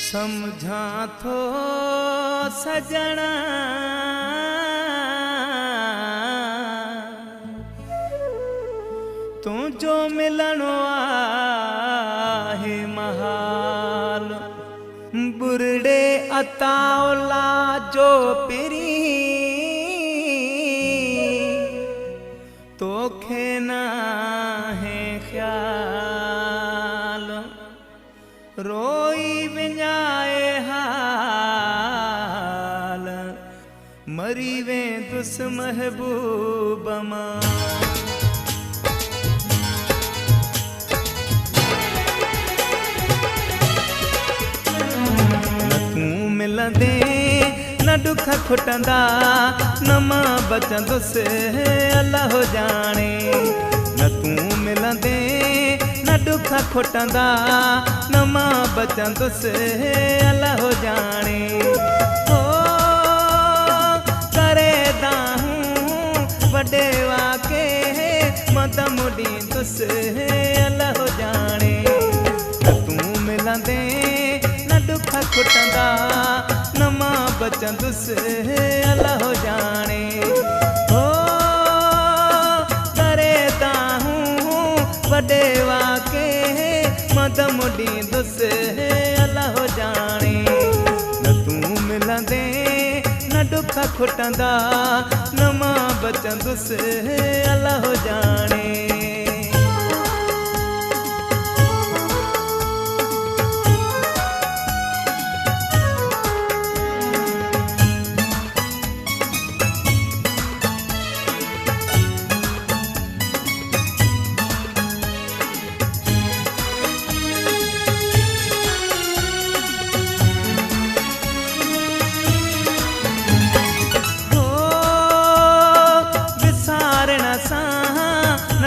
समझा थो सजना तू जो मिलनो आहे महाल बुरड़े अतावला जो पिरी तोखे ना है ख्याल रोई विञाए हाल मरी वे दुस महबूब मां मिलंदे न दुख खुटंदा न मां बचंदुसि अल्लाह जाने न तू मिलंदे न दुख खुटंदा न मां बचंदुसि अल्लाह जाने हो करे दाहूं वॾे वाके मद मुॾींदुसि अल्लाह जाने न तू मिलंदे दुख खुटंदा न मां बचंदुसि अल्लाह जाने हो करे दाहूं वॾे वाके मद मुॾींदुसि अल्लाह जाने न तू मिलंदे न दुख खुटंदा न मां बचंदुसि अल्लाह जाने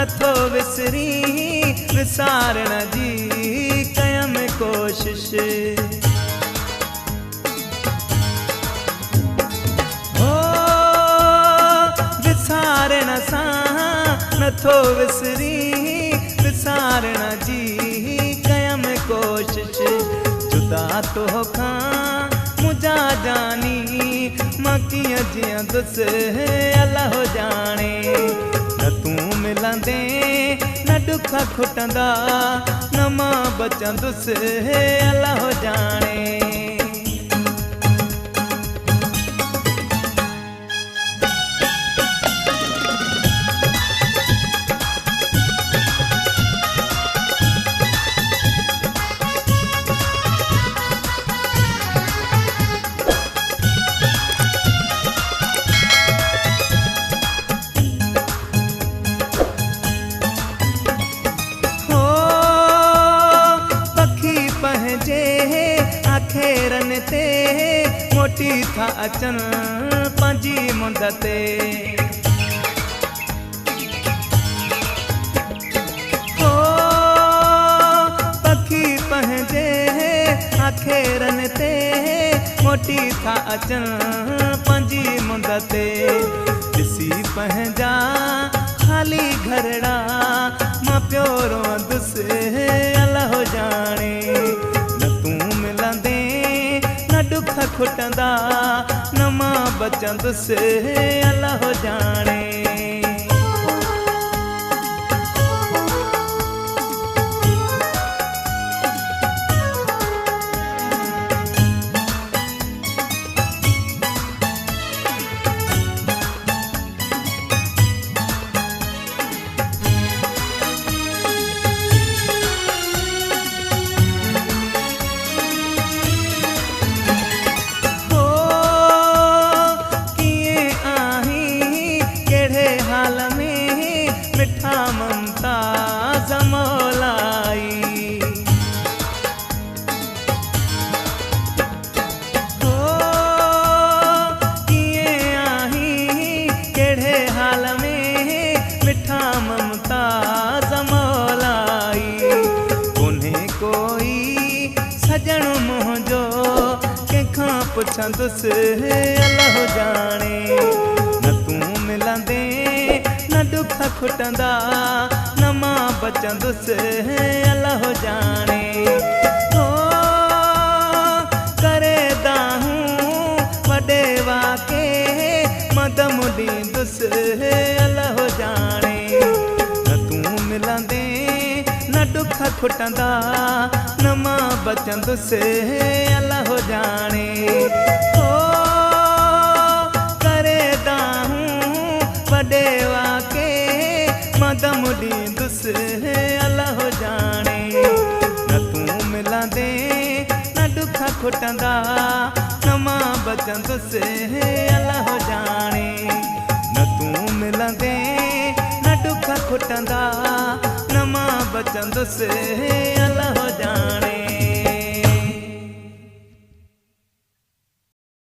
नथो विसरी विसारण जी कयम कोशिश हो विसारण सां नथो विसरी विसारण जी कयम कोशिश जुदा तो खां मुझा जानी मां कीअं जीअंदुसि अल्लाह जाने न तू मिलंदे न दुख खुटंदा न मां बचंदुसि अल्लाह जाने आखेरन ते मोटी था अचन पंजी मुंद ते हो पखी पंहिंजे आखेरन ते मोटी था अचन पंजी मुंद ते ॾिसी पंहिंजा ख़ाली घरड़ा मां पियो रोंदुसि अल्लाह जाने दुख खुटंदा न मां बचंदुसि अल्लाह जाने मिठा ममता जमोलाई हो कीअं आहीं कहिड़े हाल में मिठा ममता जमोलाई कोन्हे कोई सजण मुंहिंजो कंहिंखां पुछंदुसि अल्लाह जाने न तू मिलंदे न दुख खुटंदा न मां बचंदुसि अल्लाह जाने हो खुटंदा नमा बचंदुसि अल्लाह हो जाने ओ करे दाहूं वॾे वाके मदम ॾींदुसि अल्लाह हो जाने न तूं मिलंदे न दुख खुटंदा नमा बचंदुसि अल्लाह हो जाने न तूं मिलंदे न दुख खुटंदा नमा बचंदुसि अल्लाह हो जाने।